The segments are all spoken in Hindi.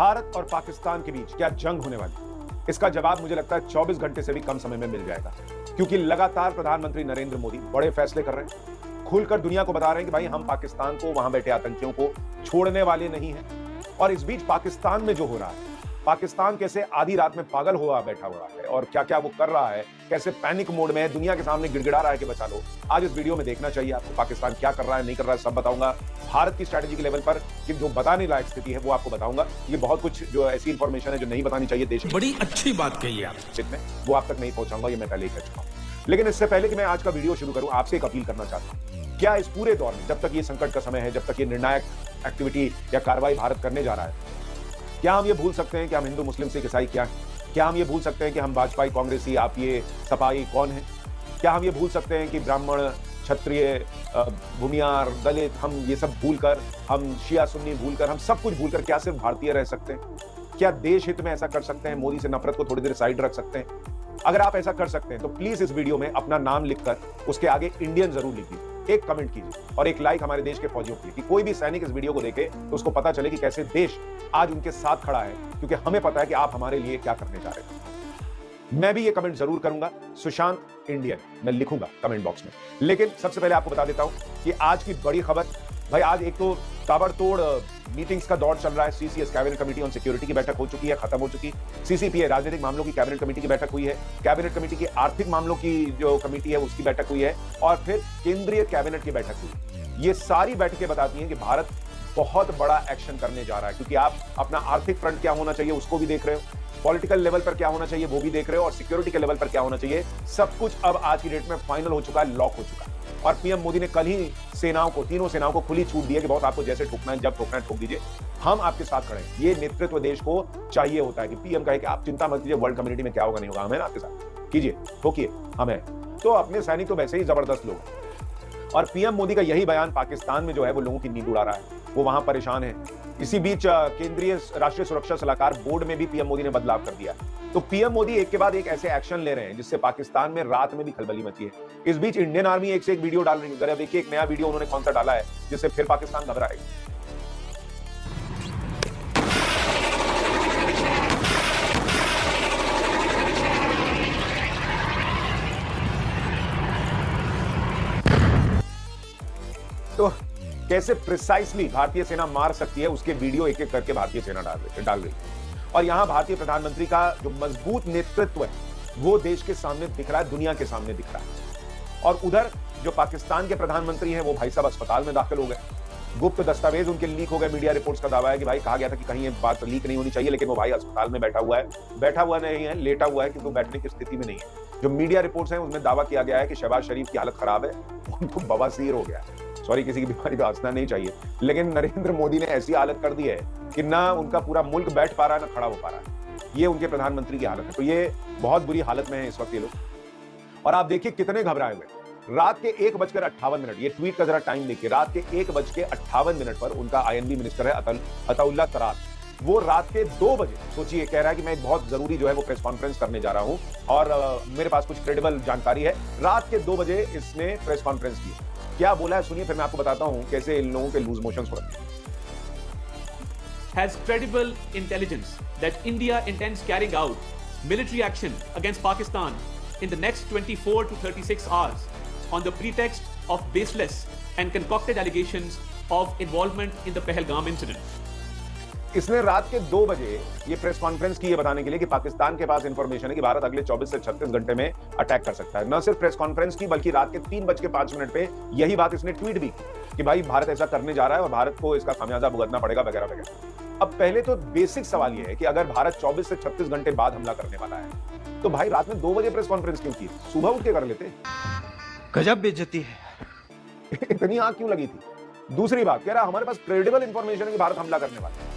भारत और पाकिस्तान के बीच क्या जंग होने वाली है? इसका जवाब मुझे लगता है 24 घंटे से भी कम समय में मिल जाएगा, क्योंकि लगातार प्रधानमंत्री नरेंद्र मोदी बड़े फैसले कर रहे हैं, खुलकर दुनिया को बता रहे हैं कि भाई हम पाकिस्तान को, वहां बैठे आतंकियों को छोड़ने वाले नहीं हैं। और इस बीच पाकिस्तान में जो हो रहा है, पाकिस्तान कैसे आधी रात में पागल हुआ बैठा हुआ है और क्या क्या वो कर रहा है, कैसे पैनिक मोड में है, दुनिया के सामने गिड़गिड़ा रहा है कि बचा लो, आज इस वीडियो में देखना चाहिए आपको। पाकिस्तान क्या कर रहा है, नहीं कर रहा है, सब बताऊंगा। भारत की स्ट्रैटेजी के लेवल पर कि जो बताने लायक स्थिति है वो आपको बताऊंगा। ये बहुत कुछ जो ऐसी इंफॉर्मेशन है जो नहीं बतानी चाहिए देश, बड़ी अच्छी बात कही आप में वो आप तक नहीं पहुंचाऊंगा, ये मैं पहले ही कह चुका हूं। लेकिन इससे पहले कि मैं आज का वीडियो शुरू करूं, आपसे एक अपील करना चाहता हूं। क्या इस पूरे दौर में, जब तक ये संकट का समय है, जब तक ये निर्णायक एक्टिविटी या कार्रवाई भारत करने जा रहा है, क्या हम ये भूल सकते हैं कि हम हिंदू, मुस्लिम, सिख, ईसाई क्या है? क्या हम ये भूल सकते हैं कि हम भाजपाई, कांग्रेसी, आप ये सपाई कौन है? क्या हम ये भूल सकते हैं कि ब्राह्मण, क्षत्रिय, भूमियार, दलित, हम ये सब भूलकर, हम शिया सुन्नी भूलकर, हम सब कुछ भूलकर क्या सिर्फ भारतीय रह सकते हैं? क्या देश हित में ऐसा कर सकते हैं? मोदी से नफरत को थोड़ी देर साइड रख सकते हैं? अगर आप ऐसा कर सकते हैं तो प्लीज इस वीडियो में अपना नाम लिखकर उसके आगे इंडियन जरूर लिखिए, एक कमेंट कीजिए और एक लाइक हमारे देश के फौजियों के लिए, कि कोई भी सैनिक इस वीडियो को देखे तो उसको पता चले कि कैसे देश आज उनके साथ खड़ा है, क्योंकि हमें पता है कि आप हमारे लिए क्या करने जा रहे हैं। मैं भी ये कमेंट जरूर करूंगा, सुशांत इंडियन मैं लिखूंगा कमेंट बॉक्स में। लेकिन सबसे पहले आपको बता देता हूं कि आज की बड़ी खबर, भाई आज एक तो ताबड़तोड़ मीटिंग्स का दौर चल रहा है। CCS cabinet committee on security की बैठक हो चुकी है, खत्म हो चुकी। सीसीपीए राजनीतिक मामलों की कैबिनेट कमेटी की बैठक हुई है, कैबिनेट कमेटी की आर्थिक मामलों की जो कमेटी है उसकी बैठक हुई है, और फिर केंद्रीय कैबिनेट की बैठक हुई। ये सारी बैठकें बताती हैं कि भारत बहुत बड़ा एक्शन करने जा रहा है, क्योंकि आप अपना आर्थिक फ्रंट क्या होना चाहिए उसको भी देख रहे हो, पॉलिटिकल लेवल पर क्या होना चाहिए वो भी देख रहे हो, और सिक्योरिटी के लेवल पर क्या होना चाहिए, सब कुछ अब आज की डेट में फाइनल हो चुका है, लॉक हो चुका है। और पीएम मोदी ने कल ही सेनाओं को, तीनों सेनाओं को खुली छूट दी है कि बहुत आपको जैसे ठोकना है, जब ठोकना है ठोक दीजिए, हम आपके साथ खड़े हैं। ये नेतृत्व देश को चाहिए होता है कि पीएम कहे कि आप चिंता मत कीजिए, वर्ल्ड कम्युनिटी में क्या होगा नहीं होगा, हम हैं ना आपके साथ, कीजिए, ठोकिए, हम हैं। तो अपने सैनिक तो वैसे ही जबरदस्त लोग हैं। और पीएम मोदी का यही बयान पाकिस्तान में जो है वो लोगों की नींद उड़ा रहा है, वो वहां परेशान है। इसी बीच केंद्रीय राष्ट्रीय सुरक्षा सलाहकार बोर्ड में भी पीएम मोदी ने बदलाव कर दिया। तो पीएम मोदी एक के बाद एक ऐसे एक्शन ले रहे हैं जिससे पाकिस्तान में रात में भी खलबली मची है। इस बीच इंडियन आर्मी एक से एक वीडियो डाल रही है। देखिए एक नया वीडियो उन्होंने कौन सा डाला है जिससे फिर पाकिस्तान घबराएगा। तो कैसे प्रिसाइसली भारतीय सेना मार सकती है उसके वीडियो एक एक करके भारतीय सेना डाल रही है। और यहां भारतीय प्रधानमंत्री का जो मजबूत नेतृत्व है वो देश के सामने दिख रहा है, दुनिया के सामने दिख रहा है। और उधर जो पाकिस्तान के प्रधानमंत्री हैं वो भाई साहब अस्पताल में दाखिल हो गए, गुप्त दस्तावेज उनके लीक हो गए। मीडिया रिपोर्ट्स का दावा है कि भाई कहा गया था कि कहीं ये बात लीक नहीं होनी चाहिए, लेकिन वो भाई अस्पताल में बैठा हुआ है, बैठा हुआ नहीं है, लेटा हुआ है, क्योंकि वो बैठने की स्थिति में नहीं है। जो मीडिया रिपोर्ट्स हैं उसमें दावा किया गया है कि शहबाज शरीफ की हालत खराब है, उनको बवासीर हो गया है। सॉरी, किसी की बीमारी पे हंसना नहीं चाहिए, लेकिन नरेंद्र मोदी ने ऐसी हालत कर दी है कि ना उनका पूरा मुल्क बैठ पा रहा है ना खड़ा हो पा रहा है। ये उनके प्रधानमंत्री की हालत है। तो ये बहुत बुरी हालत में है इस वक्त ये लोग। और आप देखिए कितने घबराए हुए। रात के 1:58, ये ट्वीट का जरा टाइम देखिए, रात के 1:58 पर उनका आईएनबी मिनिस्टर है अताउल्लाह तरार, वो रात के 2 बजे सोचिए कह रहा है कि मैं एक बहुत जरूरी जो है वो प्रेस कॉन्फ्रेंस करने जा रहा हूं और मेरे पास कुछ क्रेडिबल जानकारी है। रात के 2 बजे इसने प्रेस कॉन्फ्रेंस की। क्या बोला है सुनिए, फिर मैं आपको बताता हूं कैसे इन लोगों के लूज मोशंस हो रहे हैं। Has credible intelligence that India intends carrying out military action against Pakistan in the next 24 to 36 hours on the pretext of baseless and concocted allegations of involvement in the Pahalgam incident. इसने रात के 2 बजे ये प्रेस कॉन्फ्रेंस की, ये बताने के लिए कि पाकिस्तान के पास इंफॉर्मेशन है कि भारत अगले 24 से 36 घंटे में अटैक कर सकता है। न सिर्फ प्रेस कॉन्फ्रेंस की, बल्कि रात के 3:05 पे यही बात इसने ट्वीट भी की कि भाई भारत ऐसा करने जा रहा है और भारत को इसका खामियाजा भुगतना पड़ेगा वगैरह वगैरह। अब पहले तो बेसिक सवाल ये है कि अगर भारत 24 से 36 घंटे बाद हमला करने वाला है तो भाई रात में 2 बजे प्रेस कॉन्फ्रेंस क्यों की? सुबह उठ के कर लेते। गजब बेइज्जती है। इतनी आग क्यों लगी थी? दूसरी बात कह रहा हमारे पास क्रेडिबल इंफॉर्मेशन है कि भारत हमला करने वाला है।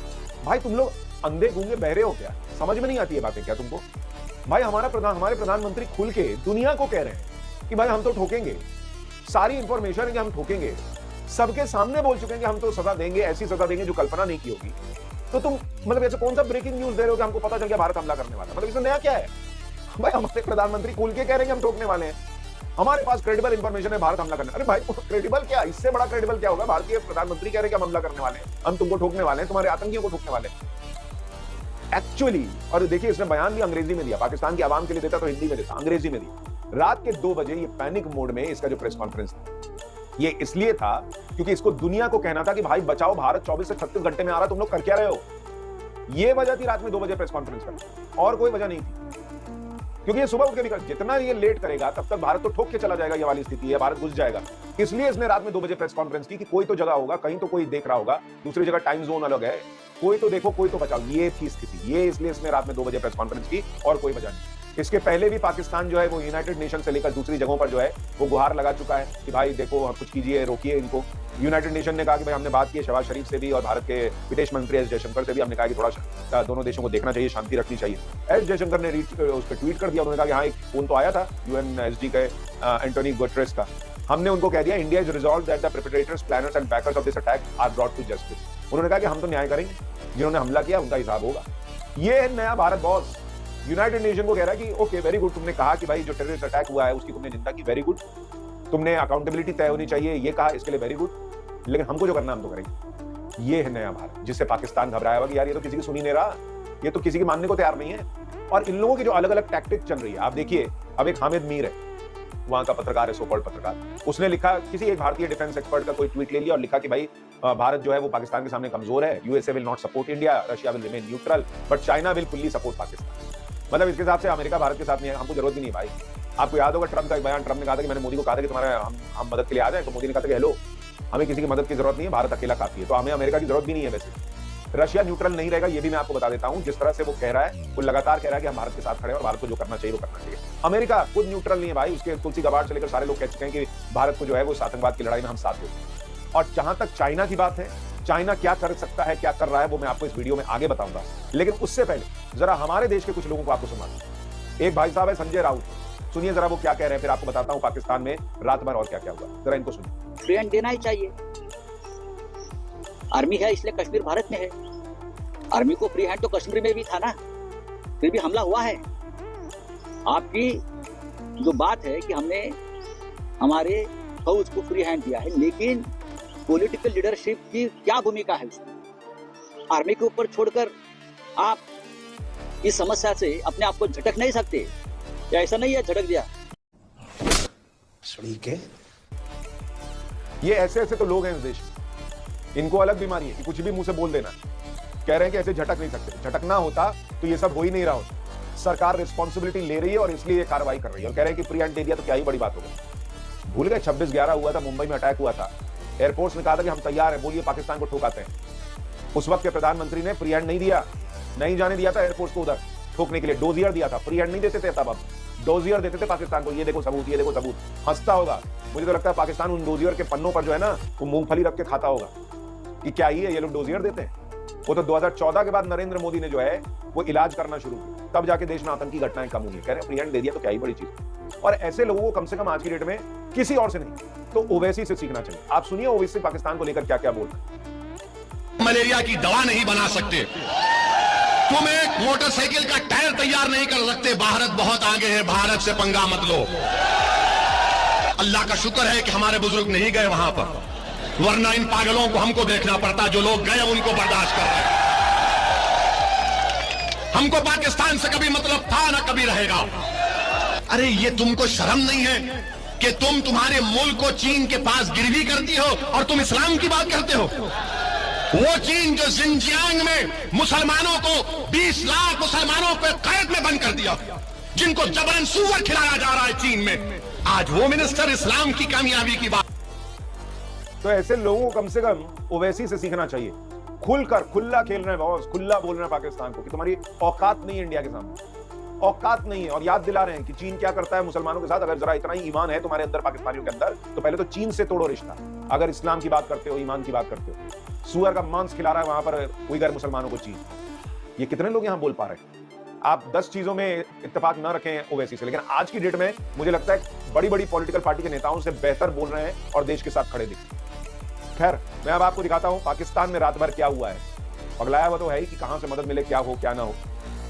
भाई तुम लोग अंधे गूंगे बहरे हो क्या? समझ में नहीं आती है बातें क्या तुमको? भाई हमारे प्रधानमंत्री खुल के दुनिया को कह रहे हैं कि भाई हम तो ठोकेंगे, सारी इंफॉर्मेशन है कि हम ठोकेंगे, सबके सामने बोल चुके हैं कि हम तो सजा देंगे, ऐसी सजा देंगे जो कल्पना नहीं की होगी। तो तुम मतलब ऐसे कौन सा ब्रेकिंग न्यूज दे रहे हो कि हमको पता चल गया भारत हमला करने वाला है? मतलब इसमें नया क्या है? भाई हमारे प्रधानमंत्री खुल के कह रहे हैं कि हम ठोकने वाले हैं, हमारे पास क्रेडिबल इंफॉर्मेशन है भारत हमला करने। अरे भाई क्रेडिबल क्या, इससे बड़ा क्रेडिबल क्या होगा? भारतीय प्रधानमंत्री कह रहे हैं कि हम हमला करने वाले हैं, हम तुमको ठोकने वाले हैं, तुम्हारे आतंकियों को ठोकने वाले हैं। एक्चुअली, और देखिए इसने बयान भी अंग्रेजी में दिया, पाकिस्तान की आवाम के लिए देता तो हिंदी में देता, अंग्रेजी में दिया। रात के 2 बजे ये पैनिक मोड में इसका जो प्रेस कॉन्फ्रेंस था, ये इसलिए था क्योंकि इसको दुनिया को कहना था कि भाई बचाओ, भारत 24 से 36 घंटे में आ रहा, तुम लोग कर क्या रहे हो। ये वजह थी रात में 2 बजे प्रेस कॉन्फ्रेंस करना, और कोई वजह नहीं थी। क्योंकि ये सुबह उठ के भी जितना ये लेट करेगा तब तक भारत तो ठोक के चला जाएगा, ये वाली स्थिति है, भारत घुस जाएगा। इसलिए इसने रात में 2 बजे प्रेस कॉन्फ्रेंस की कि कोई तो जगह होगा, कहीं तो कोई देख रहा होगा, दूसरी जगह टाइम जोन अलग है, कोई तो देखो, कोई तो बचाओ। ये थी स्थिति, ये इसलिए इसने रात में 2 बजे प्रेस कॉन्फ्रेंस की, और कोई वजह नहीं। इसके पहले भी पाकिस्तान जो है वो यूनाइटेड नेशन से लेकर दूसरी जगहों पर जो है वो गुहार लगा चुका है कि भाई देखो कुछ कीजिए, रोकिए इनको। यूनाइटेड नेशन ने कहा कि भाई हमने बात की है शहबाज शरीफ से भी और भारत के विदेश मंत्री एस जयशंकर से भी, हमने कहा कि थोड़ा दोनों देशों को देखना चाहिए, शांति रखनी चाहिए। एस जयशंकर ने उस पर ट्वीट कर दिया, उन्होंने कहा कि हाँ एक फोन तो आया था यूएनएसडी के एंटोनी गुटेरेस का, हमने उनको कह दिया India is resolve that the perpetrators, planners and backers of this attack are brought to justice. उन्होंने कहा कि हम तो न्याय करेंगे, जिन्होंने हमला किया उनका हिसाब होगा। ये है नया भारत बॉस, यूनाइटेड नेशन को कह रहा है कि ओके वेरी गुड, तुमने कहा कि भाई जो टेररिस्ट अटैक हुआ है उसकी तुमने निंदा की, वेरी गुड, तुमने अकाउंटेबिलिटी तय होनी चाहिए ये कहा, इसके लिए वेरी गुड, लेकिन हमको जो करना हम तो करेंगे। ये है नया भारत, जिससे पाकिस्तान घबराया हुआ कि यार ये तो किसी की सुनी नहीं रहा, ये तो किसी की मानने को तैयार नहीं है। और इन लोगों की जो अलग अलग टैक्टिक चल रही है, आप देखिए, अब एक हामिद मीर है, वहां का पत्रकार है, सोकॉल्ड पत्रकार, उसने लिखा, किसी एक भारतीय डिफेंस एक्सपर्ट का कोई ट्वीट ले लिया और लिखा कि भाई भारत जो है वो पाकिस्तान के सामने कमजोर है, USA will not support India, Russia will remain neutral, but China will fully support Pakistan. मतलब इसके हिसाब से अमेरिका भारत के साथ नहीं है, हमको जरूरत भी नहीं भाई। आपको याद होगा ट्रम्प का एक बयान, ट्रम्प ने कहा था कि मैंने मोदी को कहा था कि तुम्हारा हम मदद के लिए आ जाए, तो मोदी ने कहा था कि हेलो, हमें किसी की मदद की जरूरत नहीं है, भारत अकेला काफी है, तो हमें अमेरिका की जरूरत भी नहीं है। वैसे रशिया न्यूट्रल नहीं रहेगा, ये भी मैं आपको बता देता हूं। जिस तरह से वो कह रहा है, वो लगातार कह रहा है कि हम भारत के साथ खड़े हैं और भारत को जो करना चाहिए वो करना चाहिए। अमेरिका खुद न्यूट्रल नहीं है भाई, उसके तुलसी गबार्ड से लेकर सारे लोग कह चुके हैं कि भारत को जो है वो आतंकवाद की लड़ाई में हम साथ देते। और जहां तक चाइना की बात है, चाइना क्या कर सकता है, क्या कर रहा है, वो मैं आपको इस वीडियो में आगे बताऊंगा। लेकिन उससे पहले जरा हमारे देश के कुछ लोगों को आपको सुना दूं। एक भाई साहब है संजय राउत, सुनिए जरा वो क्या कह रहे हैं, फिर आपको बताता हूं पाकिस्तान में रात भर और क्या क्या हुआ, जरा इनको सुनिए। फ्री हैंड देना ही चाहिए, आर्मी है इसलिए कश्मीर भारत में है, आर्मी को फ्री हैंड तो कश्मीर में भी था ना, फिर भी हमला हुआ है। आपकी जो बात है कि हमने हमारे फौज को फ्री हैंड दिया है, लेकिन पॉलिटिकल लीडरशिप की क्या भूमिका है उसमें? आर्मी के ऊपर छोड़कर आप इस समस्या से अपने आप को झटक नहीं सकते, या ऐसा नहीं है झटक दिया? ये ऐसे ऐसे तो लोग हैं इस देश में, इनको अलग बीमारी है कि कुछ भी मुंह से बोल देना। कह रहे हैं कि ऐसे झटक नहीं सकते, झटकना होता तो ये सब हो ही नहीं रहा होता। सरकार रिस्पॉन्सिबिलिटी ले रही है और इसलिए ये कार्रवाई कर रही है, और कह रहे हैं कि फ्री हैंड दे दिया तो क्या ही बड़ी बात हो गई। भूल गए 26/11 हुआ था, मुंबई में अटैक हुआ था, एयरफोर्स ने कहा था कि हम तैयार हैं, बोलिए पाकिस्तान को ठोकाते हैं। उस वक्त के प्रधानमंत्री ने फ्री हैंड नहीं दिया, नहीं जाने दिया था एयरफोर्स को उधर ठोकने के लिए, डोजियर दिया था, फ्री हैंड नहीं देते थे तब, अब डोजियर देते थे पाकिस्तान को, ये देखो सबूत, ये देखो सबूत। हंसता होगा, मुझे तो लगता है पाकिस्तान उन डोजियर के पन्नों पर जो है ना वो मूंगफली रख के खाता होगा कि क्या ही है, ये लोग डोजियर देते हैं। वो तो 2014 के बाद नरेंद्र मोदी ने जो है वो इलाज करना शुरू किया, तब जाके देश में आतंकी घटनाएं कम हुई। कह रहे हैं फ्री हैंड दे दिया तो क्या ही बड़ी चीज। और ऐसे लोगों को कम से कम आज की डेट में किसी और से नहीं तो ओवैसी से सीखना चाहिए। आप सुनिए ओवैसी पाकिस्तान को लेकर क्या क्या बोल रहे हैं। मलेरिया की दवा नहीं बना सकते, तुम एक मोटरसाइकिल का टायर तैयार नहीं कर सकते, भारत बहुत आगे है, भारत से पंगा मत लो। अल्लाह का शुक्र है कि हमारे बुजुर्ग नहीं गए वहां पर, वरना इन पागलों को हमको देखना पड़ता, जो लोग गए उनको बर्दाश्त कर रहे हैं। हमको पाकिस्तान से कभी मतलब था ना कभी रहेगा। अरे ये तुमको शर्म नहीं है कि तुम तुम्हारे मुल्क को चीन के पास गिरवी करती हो और तुम इस्लाम की बात करते हो? वो चीन जो जिनजियांग में मुसलमानों को 20 लाख मुसलमानों को कैद में बंद कर दिया, जिनको जबरन सूअर खिलाया जा रहा है चीन में, आज वो मिनिस्टर इस्लाम की कामयाबी की बात। तो ऐसे लोगों को कम से कम ओवैसी से सीखना चाहिए, खुलकर खुला खेल रहे हैं बॉस, खुला बोल रहे हैं पाकिस्तान को कि तुम्हारी औकात नहीं है इंडिया के सामने, औकात नहीं है। और याद दिला रहे हैं कि चीन क्या करता है मुसलमानों के साथ। अगर जरा इतना ही ईमान है तुम्हारे अंदर, पाकिस्तानियों के अंदर, तो पहले तो चीन से तोड़ो रिश्ता। अगर इस्लाम की बात करते हो, ईमान की बात करते हो, सुअर का मांस खिला रहा है वहां पर उइगर मुसलमानों को चीन। ये कितने लोग यहां बोल पा रहे हैं? आप 10 चीजों में इत्तेफाक न रखें ओवैसी से, लेकिन आज की डेट में मुझे लगता है बड़ी बड़ी पॉलिटिकल पार्टी के नेताओं से बेहतर बोल रहे हैं और देश के साथ खड़े दिखते। खैर, मैं अब आपको दिखाता हूं पाकिस्तान में रात भर क्या हुआ है। पगलाया हुआ तो है ही कि कहां से मदद मिले, क्या हो क्या ना हो।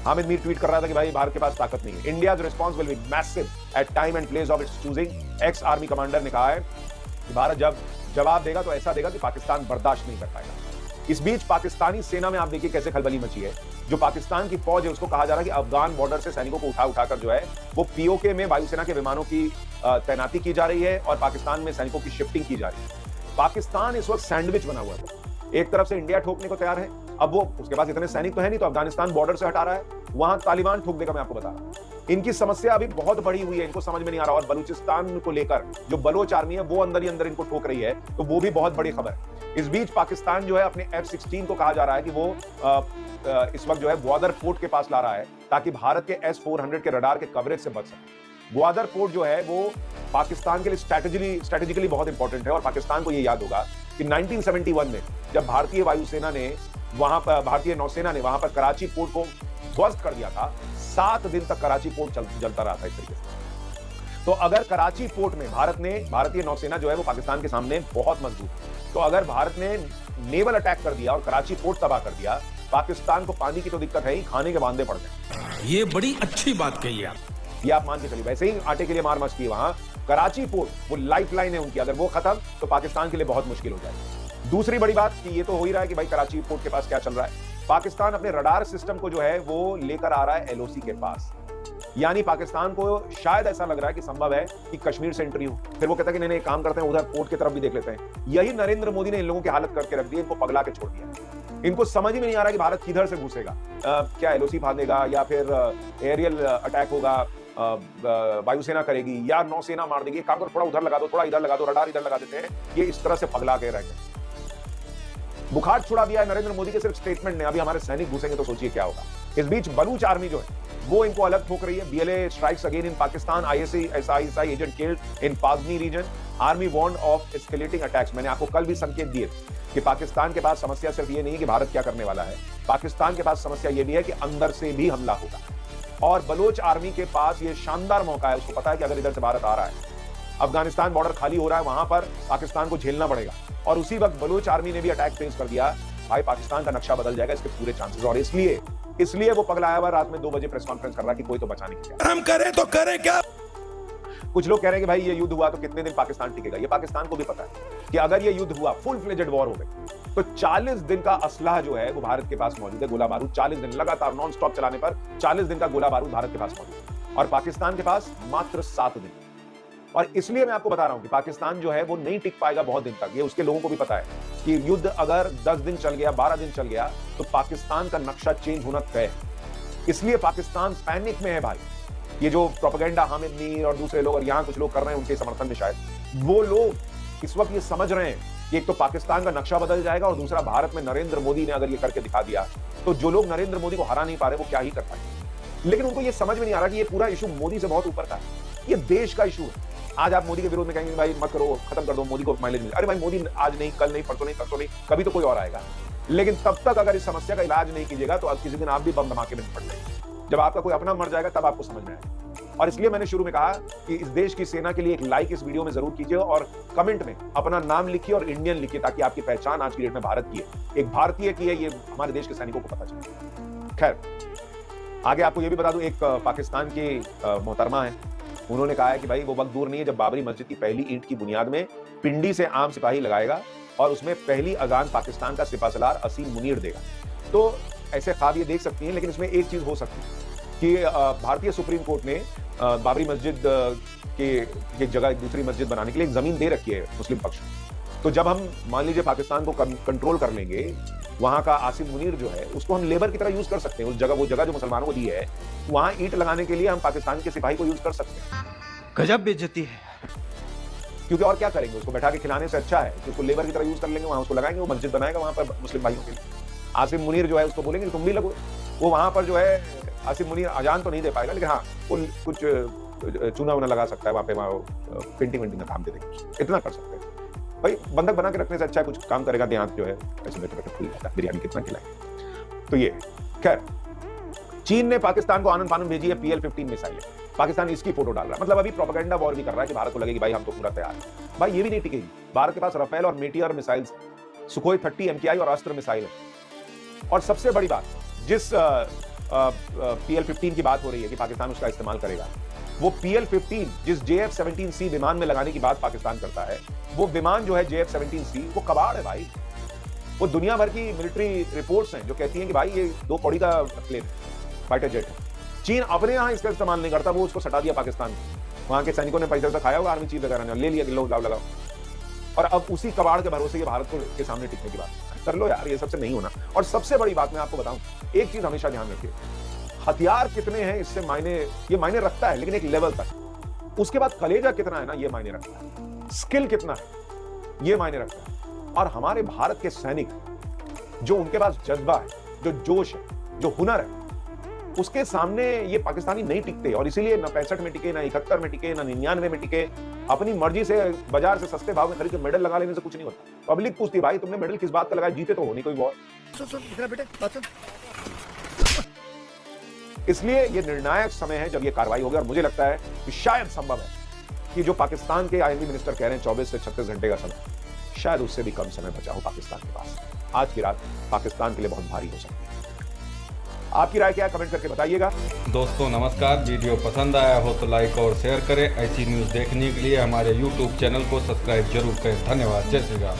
हामिद मीर ट्वीट कर रहा था कि भाई भारत के पास ताकत नहीं है, India's response will be massive at time and place of its choosing. Ex army commander ने कहा है कि भारत जब जवाब देगा तो ऐसा देगा कि पाकिस्तान बर्दाश्त नहीं कर पाएगा। इस बीच पाकिस्तानी सेना में आप देखिए कैसे खलबली मची है। जो पाकिस्तान की फौज है उसको कहा जा रहा है कि अफगान बॉर्डर से सैनिकों को उठाकर जो है वो पीओके में वायुसेना के विमानों की तैनाती की जा रही है और पाकिस्तान में सैनिकों की शिफ्टिंग की जा रही है। पाकिस्तान इस वक्त सैंडविच बना हुआ है, एक तरफ से इंडिया ठोकने को तैयार है, अब वो उसके पास इतने सैनिक तो है नहीं, तो अफगानिस्तान बॉर्डर से हटा रहा है, वहां तालिबान ठोक देगा। मैं आपको बता रहा हूं इनकी समस्या अभी बहुत बड़ी हुई है, इनको समझ में नहीं आ रहा। और बलूचिस्तान को लेकर जो बलोच आर्मी है वो अंदर ही अंदर इनको ठोक रही है, तो वो भी बहुत बड़ी खबर है। इस बीच पाकिस्तान जो है अपने F-16 को कहा जा रहा है कि वो इस वक्त जो है ग्वादर पोर्ट के पास ला रहा है ताकि भारत के S-400 के रडार के कवरेज से बच सके। ग्वादर पोर्ट जो है वो पाकिस्तान के लिए स्ट्रेटेजिकली बहुत इंपॉर्टेंट है और पाकिस्तान को ये याद होगा कि 1971 में जब भारतीय वायुसेना ने वहां पर, भारतीय नौसेना ने वहां पर कराची पोर्ट को ध्वस्त कर दिया था, 7 दिन तक कराची पोर्ट जलता रहा था इस तरीके से। तो अगर कराची पोर्ट में भारतीय नौसेना जो है वो पाकिस्तान के सामने बहुत मजबूत है, तो अगर भारत ने नेवल अटैक कर दिया और कराची पोर्ट तबाह कर दिया, पाकिस्तान को पानी की तो दिक्कत है ही, खाने के वांदे पड़ गए। ये बड़ी अच्छी बात कही आप। ये आप मान के चलिए, वैसे ही आटे के लिए मार मचती है वहां कराची पोर्ट, वो लाइफ लाइन है उनकी, अगर वो खत्म तो पाकिस्तान के लिए बहुत मुश्किल हो जाएगी। दूसरी बड़ी बात कि ये तो हो ही रहा है कि भाई कराची पोर्ट के पास क्या चल रहा है, पाकिस्तान अपने रडार सिस्टम को जो है वो लेकर आ रहा है LOC के पास। यानी पाकिस्तान को शायद ऐसा लग रहा है कि संभव है कि कश्मीर से एंट्री हो, फिर वो कहता है कि नहीं काम करते हैं, उधर पोर्ट की तरफ भी देख लेते हैं। यही नरेंद्र मोदी ने इन लोगों की हालत करके रख दी, इनको पगला के छोड़ दिया। इनको समझ ही नहीं आ रहा कि भारत किधर से घुसेगा, क्या LOC फांदेगा या फिर एरियल अटैक होगा, वायुसेना करेगी या नौसेना मार देगी, काम करो थोड़ा उधर लगा दो, थोड़ा इधर लगा दो, रडार इधर लगा देते हैं। ये इस तरह से पगला के रह गए। बुखार छुड़ा दिया है नरेंद्र मोदी के सिर्फ स्टेटमेंट ने, अभी हमारे सैनिक घुसेंगे तो सोचिए क्या होगा। इस बीच बलूच आर्मी जो है वो इनको अलग ठोक रही है। BLA strikes again in Pakistan, ISI agent killed in पाजनी region, army warned of escalating attacks. मैंने आपको कल भी संकेत दिए कि पाकिस्तान के पास समस्या सिर्फ ये नहीं कि भारत क्या करने वाला है, पाकिस्तान के पास समस्या ये भी है कि अंदर से भी हमला होगा। और बलोच आर्मी के पास ये शानदार मौका है, उसको पता है कि अगर इधर से भारत आ रहा है, अफगानिस्तान बॉर्डर खाली हो रहा है, वहां पर पाकिस्तान को झेलना पड़ेगा। और उसी वक्त बलोच आर्मी ने भी अटैक फेस कर दिया, भाई पाकिस्तान का नक्शा बदल जाएगा, इसके पूरे चांसेस। और इसलिए वो पगलाया हुआ रात में 2 बजे प्रेस कॉन्फ्रेंस कर रहा है कि कोई तो बचाने की क्या। हम करें तो करें क्या। कुछ लोग कह रहे हैं कि भाई ये युद्ध हुआ तो कितने दिन पाकिस्तान टिकेगा। ये पाकिस्तान को भी पता है कि अगर ये युद्ध हुआ, फुल फ्लेजेड वॉर हो गई, तो 40 दिन का असलहा जो है वो भारत के पास मौजूद है, गोला बारूद 40 दिन लगातार नॉन स्टॉप चलाने पर 40 दिन का गोला बारूद भारत के पास मौजूद है और पाकिस्तान के पास मात्र 7 दिन। और इसलिए मैं आपको बता रहा हूं कि पाकिस्तान जो है वो नहीं टिक पाएगा बहुत दिन तक। ये उसके लोगों को भी पता है कि युद्ध अगर 10 दिन चल गया, 12 दिन चल गया, तो पाकिस्तान का नक्शा चेंज होना तय है। इसलिए पाकिस्तान पैनिक में है भाई। ये जो प्रोपेगेंडा हामिद मीर और दूसरे लोग और यहां कुछ लोग कर रहे हैं उनके समर्थन में, शायद वो लोग इस वक्त ये समझ रहे हैं कि एक तो पाकिस्तान का नक्शा बदल जाएगा और दूसरा भारत में नरेंद्र मोदी ने अगर ये करके दिखा दिया तो जो लोग नरेंद्र मोदी को हरा नहीं पा रहे वो क्या ही कर पाएंगे। लेकिन उनको ये समझ में नहीं आ रहा कि ये पूरा इशू मोदी से बहुत ऊपर का है, ये देश का इशू है। आज आप मोदी के विरोध में कहेंगे भाई मत करो, खत्म कर दो, मोदी को माइलेज मिले। अरे भाई मोदी आज नहीं, कल नहीं, परसों नहीं, परसों नहीं, कभी तो कोई और आएगा। लेकिन तब तक अगर इस समस्या का इलाज नहीं कीजिएगा तो किसी दिन आप भी बम धमाके में पड़ जाएंगे। जब आपका कोई अपना मर जाएगा तब आपको समझ में आएगा। और इसलिए मैंने शुरू में कहा कि इस देश की सेना के लिए एक लाइक इस वीडियो में जरूर कीजिए और कमेंट में अपना नाम लिखिए और इंडियन लिखिए, ताकि आपकी पहचान आज की डेट में भारत की है, एक भारतीय की है, ये हमारे देश के सैनिकों को पता चले। खैर आगे आपको ये भी बता दूं, एक पाकिस्तान की मोहतरमा है, उन्होंने कहा है कि भाई वो वक्त दूर नहीं है जब बाबरी मस्जिद की पहली ईंट की बुनियाद में पिंडी से आम सिपाही लगाएगा और उसमें पहली अजान पाकिस्तान का सिपासलार असीम मुनीर देगा। तो ऐसे ख्वाब ये देख सकती हैं, लेकिन इसमें एक चीज हो सकती है कि भारतीय सुप्रीम कोर्ट ने बाबरी मस्जिद के जगह दूसरी मस्जिद बनाने के लिए एक जमीन दे रखी है मुस्लिम पक्ष को। तो जब हम मान लीजिए पाकिस्तान को कंट्रोल कर लेंगे, वहां का आसिम मुनीर जो है उसको हम लेबर की तरह यूज कर सकते हैं। उस जगह, वो जगह जो मुसलमानों को दी है, वहां ईंट लगाने के लिए हम पाकिस्तान के सिपाही को यूज कर सकते हैं। गजब बेइज्जती है। क्योंकि और क्या करेंगे, उसको बैठा के खिलाने से अच्छा है कि उसको लेबर की तरह यूज कर लेंगे, वहां उसको लगाएंगे, वो मस्जिद बनाएगा वहां पर मुस्लिम भाइयों के लिए। आसिम मुनीर जो है उसको बोलेंगे तुम भी लगो, वो वहां पर जो है आसिम मुनीर अजान तो नहीं दे पाएगा, लेकिन हाँ वो कुछ चूना वूना लगा सकता है वहां पे, वहां पेंटिंग वेंटिंग का काम दे देंगे, इतना कर सकते हैं। भाई बंधक बना के रखने से अच्छा है कुछ काम करेगा, देहात जो है ऐसे बैठे बैठे खुल जाता है, बिरयानी कितना खिलाए। तो ये खैर, चीन ने पाकिस्तान को आनंद फानंद भेजी है PL-15 मिसाइल। पाकिस्तान इसकी फोटो डाल रहा है, मतलब अभी प्रोपेगेंडा वॉर भी कर रहा है कि भारत को लगेगी भाई हम तो पूरा तैयार है। भाई ये भी नहीं टिकेगी, भारत के पास राफेल और मेटियर मिसाइल, सुखोई 30 MKI और अस्त्र मिसाइल है। और सबसे बड़ी बात, जिस PL-15 की बात हो रही है कि पाकिस्तान उसका इस्तेमाल करेगा, वो PL-15 जिस JF-17C विमान में लगाने की बात पाकिस्तान करता है, वो विमान जो है JF-17C वो कबाड़ है भाई। वो दुनिया भर की मिलिट्री रिपोर्ट्स हैं जो कहती हैं कि भाई ये 2 कौड़ी का प्लेन है, फाइटर जेट है। चीन अपने यहाँ इसका इस्तेमाल नहीं करता, वो उसको सटा दिया पाकिस्तान में। वहां के सैनिकों ने पैसा खाया होगा, आर्मी चीफ वगैरह ने ले लिया, लो लगाओ। और अब उसी कबाड़ के भरोसे ये भारत को के सामने टिकने की बात कर लो यार, ये सबसे नहीं होना। और सबसे बड़ी बात मैं आपको बताऊं, एक चीज हमेशा ध्यान रखिए, हथियार कितने हैं इससे ये मायने रखता है, लेकिन एक लेवल तक। उसके बाद कलेजा कितना है ना, ये मायने रखता है। स्किल कितना है, ये मायने रखता है। और हमारे भारत के सैनिक, जो उनके पास जज्बा है, जो जोश है, जो हुनर है, उसके सामने ये पाकिस्तानी नहीं टिकते। और इसीलिए ना 65 में टिके, ना 71 में टिके, ना 99 में टिके। अपनी मर्जी से बाजार से सस्ते भाव में खरीद के मेडल लगा लेने से कुछ नहीं होता। पब्लिक पूछती है भाई तुमने मेडल किस बात का लगाया, जीते तो हो नहीं कोई वॉर। इसलिए ये निर्णायक समय है जब ये कार्रवाई होगी। और मुझे लगता है कि शायद संभव है कि जो पाकिस्तान के आईएनबी मिनिस्टर कह रहे हैं 24 से 36 घंटे का समय, शायद उससे भी कम समय बचा हो पाकिस्तान के पास। आज की रात पाकिस्तान के लिए बहुत भारी हो सकती है। आपकी राय क्या है, कमेंट करके बताइएगा। दोस्तों नमस्कार, वीडियो पसंद आया हो तो लाइक और शेयर करें। ऐसी न्यूज़ देखने के लिए हमारे YouTube चैनल को सब्सक्राइब जरूर करें। धन्यवाद। जय श्री राम।